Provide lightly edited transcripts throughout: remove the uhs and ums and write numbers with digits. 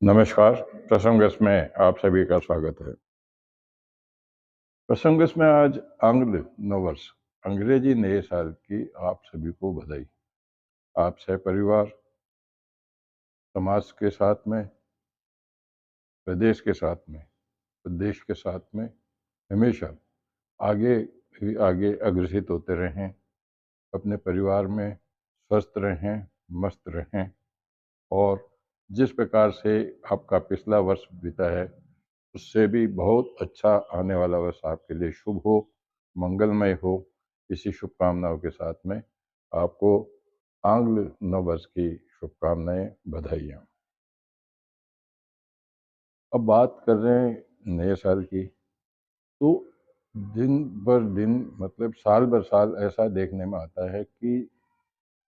नमस्कार। प्रसंगस में आप सभी का स्वागत है। प्रसंगस में आज आंग्ल नववर्ष अंग्रेजी नए साल की आप सभी को बधाई। आप सहपरिवार, समाज के साथ में, प्रदेश के साथ में, देश के साथ में हमेशा आगे ही आगे अग्रसित होते रहें। अपने परिवार में स्वस्थ रहें, मस्त रहें और जिस प्रकार से आपका पिछला वर्ष बीता है उससे भी बहुत अच्छा आने वाला वर्ष आपके लिए शुभ हो, मंगलमय हो। इसी शुभकामनाओं के साथ में आपको आंग्ल नववर्ष की शुभकामनाएं, बधाइयाँ। अब बात कर रहे हैं नए साल की, तो दिन बर दिन मतलब साल बर साल ऐसा देखने में आता है कि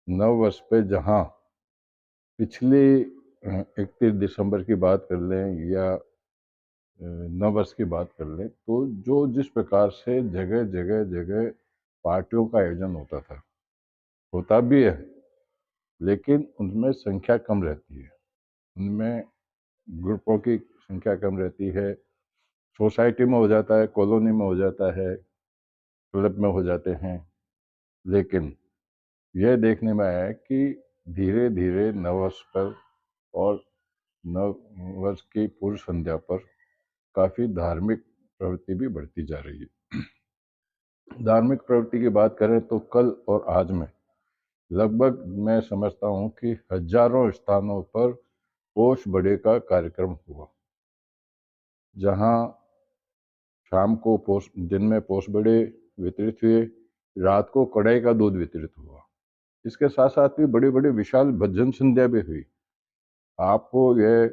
नव वर्ष पे जहाँ पिछले 31 दिसंबर की बात कर लें या नव वर्ष की बात कर लें, तो जो जिस प्रकार से जगह जगह जगह पार्टियों का आयोजन होता था, होता भी है, लेकिन उनमें संख्या कम रहती है। उनमें ग्रुपों की संख्या कम रहती है। सोसाइटी में हो जाता है, कॉलोनी में हो जाता है, क्लब में हो जाते हैं। लेकिन यह देखने में आया है कि धीरे धीरे नववर्ष पर और नव वर्ष की पूर्व संध्या पर काफ़ी धार्मिक प्रवृत्ति भी बढ़ती जा रही है। धार्मिक प्रवृत्ति की बात करें तो कल और आज में लगभग मैं समझता हूँ कि हजारों स्थानों पर पोष बड़े का कार्यक्रम हुआ, जहाँ शाम को पोष, दिन में पोष बड़े वितरित हुए, रात को कढ़ाई का दूध वितरित हुआ। इसके साथ साथ भी बड़ी बड़ी विशाल भजन संध्या भी हुई। आपको यह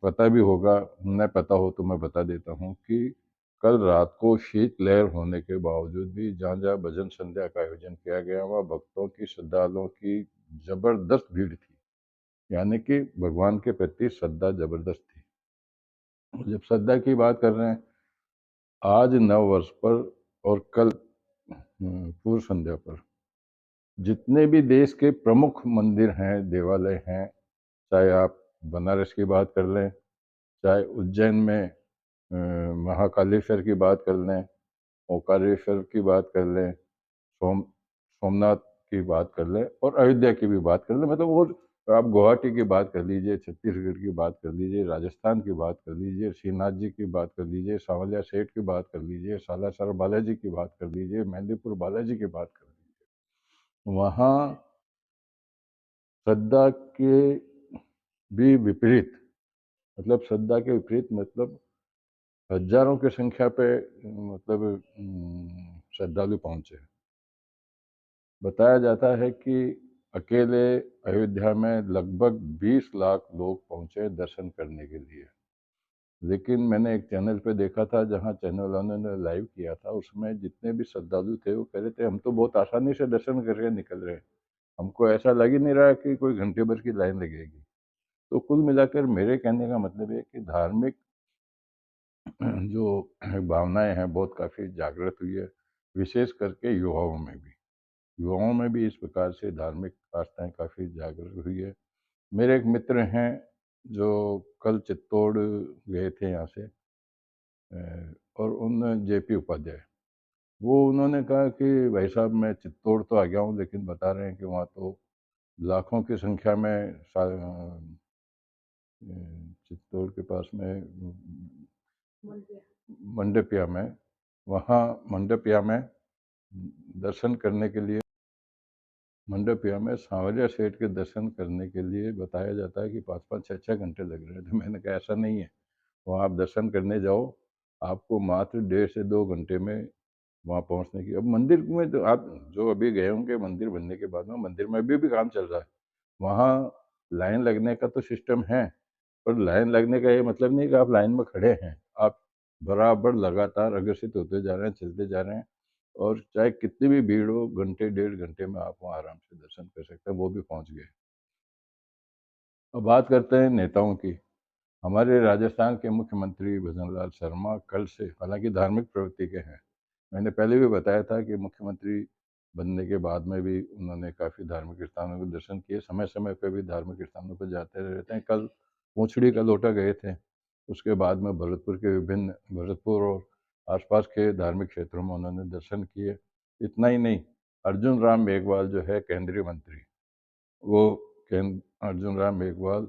पता भी होगा, न पता हो तो मैं बता देता हूँ कि कल रात को शीत लहर होने के बावजूद भी जहाँ जहाँ भजन संध्या का आयोजन किया गया, वहाँ भक्तों की, श्रद्धालुओं की जबरदस्त भीड़ थी। यानी कि भगवान के प्रति श्रद्धा जबरदस्त थी। जब श्रद्धा की बात कर रहे हैं, आज नव वर्ष पर और कल पूर्व संध्या पर जितने भी देश के प्रमुख मंदिर हैं, देवालय हैं, चाहे आप बनारस की बात कर लें, चाहे उज्जैन में महाकालेश्वर की बात कर लें, ओंकारेश्वर की बात कर लें, सोमनाथ की बात कर लें और अयोध्या की भी बात कर लें, मतलब और आप गुवाहाटी की बात कर लीजिए, छत्तीसगढ़ की बात कर लीजिए, राजस्थान की बात कर लीजिए, श्रीनाथ जी की बात कर लीजिए, सांवलिया सेठ की बात कर लीजिए, सालासर बालाजी की बात कर लीजिए, मेहंदीपुर बालाजी की बात कर लीजिए। वहाँ श्रद्धा के भी विपरीत, मतलब श्रद्धा के विपरीत मतलब हजारों की संख्या पे मतलब श्रद्धालु पहुंचे। बताया जाता है कि अकेले अयोध्या में लगभग 20 लाख लोग पहुंचे दर्शन करने के लिए। लेकिन मैंने एक चैनल पे देखा था, जहां चैनल वालों ने लाइव किया था, उसमें जितने भी श्रद्धालु थे वो कह रहे थे हम तो बहुत आसानी से दर्शन करके निकल रहे हैं, हमको ऐसा लग ही नहीं रहा है कि कोई घंटे भर की लाइन लगेगी। तो कुल मिलाकर मेरे कहने का मतलब है कि धार्मिक जो भावनाएं हैं बहुत काफ़ी जागृत हुई है, विशेष करके युवाओं में भी। युवाओं में भी इस प्रकार से धार्मिक आस्थाएं काफ़ी जागृत हुई है। मेरे एक मित्र हैं जो कल चित्तौड़ गए थे यहाँ से, और उन जेपी उपाध्याय, वो उन्होंने कहा कि भाई साहब मैं चित्तौड़ तो आ गया हूँ, लेकिन बता रहे हैं कि वहाँ तो लाखों की संख्या में चित्तौड़ के पास में मंडपिया में, वहाँ मंडपिया में दर्शन करने के लिए, मंडपिया में सांवरिया सेठ के दर्शन करने के लिए बताया जाता है कि 5-5 6-6 घंटे लग रहे हैं। तो मैंने कहा ऐसा नहीं है, वहाँ आप दर्शन करने जाओ, आपको मात्र 1.5 से 2 घंटे में वहाँ पहुँचने की। अब मंदिर में तो आप जो अभी गए होंगे, मंदिर बनने के बाद में मंदिर में अभी भी काम चल रहा है, वहाँ लाइन लगने का तो सिस्टम है, पर लाइन लगने का ये मतलब नहीं कि आप लाइन में खड़े हैं, आप बराबर लगातार अग्रसित होते जा रहे हैं, चलते जा रहे हैं, और चाहे कितनी भी भीड़ हो, घंटे 1.5 घंटे में आप वहाँ आराम से दर्शन कर सकते हैं। वो भी पहुँच गए। अब बात करते हैं नेताओं की। हमारे राजस्थान के मुख्यमंत्री भजनलाल शर्मा कल से, हालांकि धार्मिक प्रवृत्ति के हैं, मैंने पहले भी बताया था कि मुख्यमंत्री बनने के बाद में भी उन्होंने काफ़ी धार्मिक स्थानों के दर्शन किए, समय समय पर भी धार्मिक स्थानों पर जाते रहते हैं। कल पूंछड़ी का लोटा गए थे। उसके बाद में भरतपुर और आसपास के धार्मिक क्षेत्रों में उन्होंने दर्शन किए। इतना ही नहीं, अर्जुन राम मेघवाल जो है केंद्रीय मंत्री, वो अर्जुन राम मेघवाल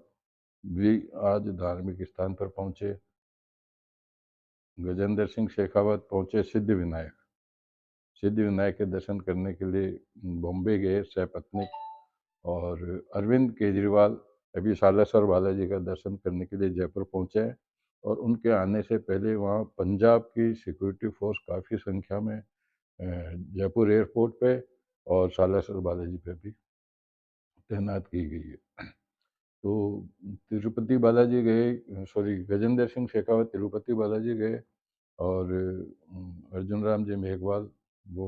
भी आज धार्मिक स्थान पर पहुंचे। गजेंद्र सिंह शेखावत पहुंचे सिद्धि विनायक के दर्शन करने के लिए बॉम्बे गए सपत्नीक। और अरविंद केजरीवाल अभी सालासर बालाजी का दर्शन करने के लिए जयपुर पहुंचे हैं। और उनके आने से पहले वहाँ पंजाब की सिक्योरिटी फोर्स काफ़ी संख्या में जयपुर एयरपोर्ट पे और सालासर बालाजी पे भी तैनात की गई है। तो तिरुपति बालाजी गए, सॉरी, गजेंद्र सिंह शेखावत तिरुपति बालाजी गए। और अर्जुन राम जी मेघवाल वो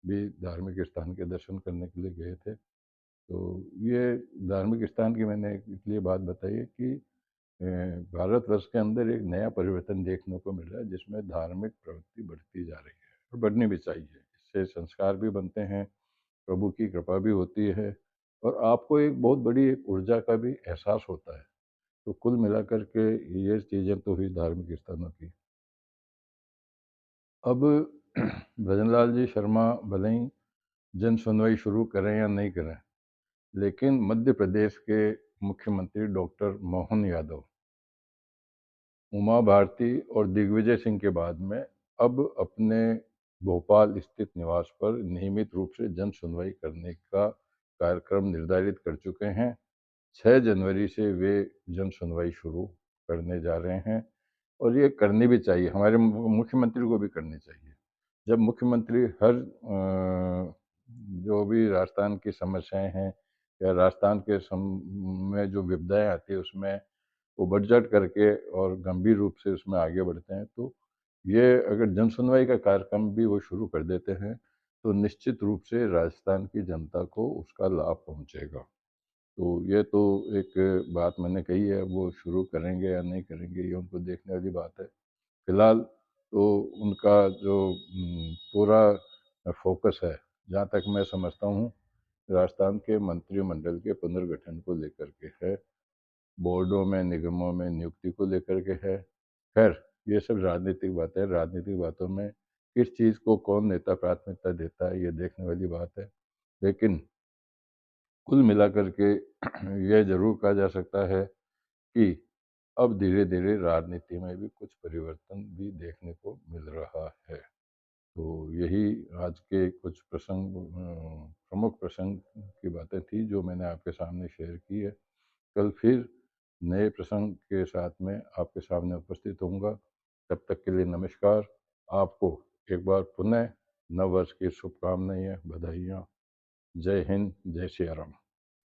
भी धार्मिक स्थान के दर्शन करने के लिए गए थे। तो ये धार्मिक स्थान की मैंने इसलिए बात बताई है कि भारतवर्ष के अंदर एक नया परिवर्तन देखने को मिल रहा है, जिसमें धार्मिक प्रवृत्ति बढ़ती जा रही है और बढ़नी भी चाहिए। इससे संस्कार भी बनते हैं, प्रभु की कृपा भी होती है, और आपको एक बहुत बड़ी एक ऊर्जा का भी एहसास होता है। तो कुल मिलाकर के ये चीज़ें तो हुई धार्मिक स्थानों की। अब भजनलाल जी शर्मा भले ही जन सुनवाई शुरू करें या नहीं करें, लेकिन मध्य प्रदेश के मुख्यमंत्री डॉक्टर मोहन यादव, उमा भारती और दिग्विजय सिंह के बाद में अब अपने भोपाल स्थित निवास पर नियमित रूप से जन सुनवाई करने का कार्यक्रम निर्धारित कर चुके हैं। 6 जनवरी से वे जन सुनवाई शुरू करने जा रहे हैं, और ये करनी भी चाहिए, हमारे मुख्यमंत्री को भी करनी चाहिए। जब मुख्यमंत्री हर जो भी राजस्थान की समस्याएं हैं या राजस्थान के में जो विपदाएं आती है उसमें वो बजट करके और गंभीर रूप से उसमें आगे बढ़ते हैं, तो ये अगर जन सुनवाई का कार्यक्रम भी वो शुरू कर देते हैं तो निश्चित रूप से राजस्थान की जनता को उसका लाभ पहुंचेगा। तो ये तो एक बात मैंने कही है, वो शुरू करेंगे या नहीं करेंगे ये उनको देखने वाली बात है। फिलहाल तो उनका जो पूरा फोकस है, जहाँ तक मैं समझता हूँ, राजस्थान के मंत्रिमंडल के पुनर्गठन को लेकर के है, बोर्डों में निगमों में नियुक्ति को लेकर के है। खैर, ये सब राजनीतिक बातें हैं, राजनीतिक बातों में किस चीज़ को कौन नेता प्राथमिकता देता है ये देखने वाली बात है। लेकिन कुल मिलाकर के यह ज़रूर कहा जा सकता है कि अब धीरे धीरे राजनीति में भी कुछ परिवर्तन भी देखने को मिल रहा है। तो यही आज के कुछ प्रमुख प्रसंग की बातें थी जो मैंने आपके सामने शेयर की है। कल फिर नए प्रसंग के साथ में आपके सामने उपस्थित होऊंगा। तब तक के लिए नमस्कार। आपको एक बार पुनः नव वर्ष की शुभकामनाएं, बधाइयाँ। जय हिंद, जय सिया राम।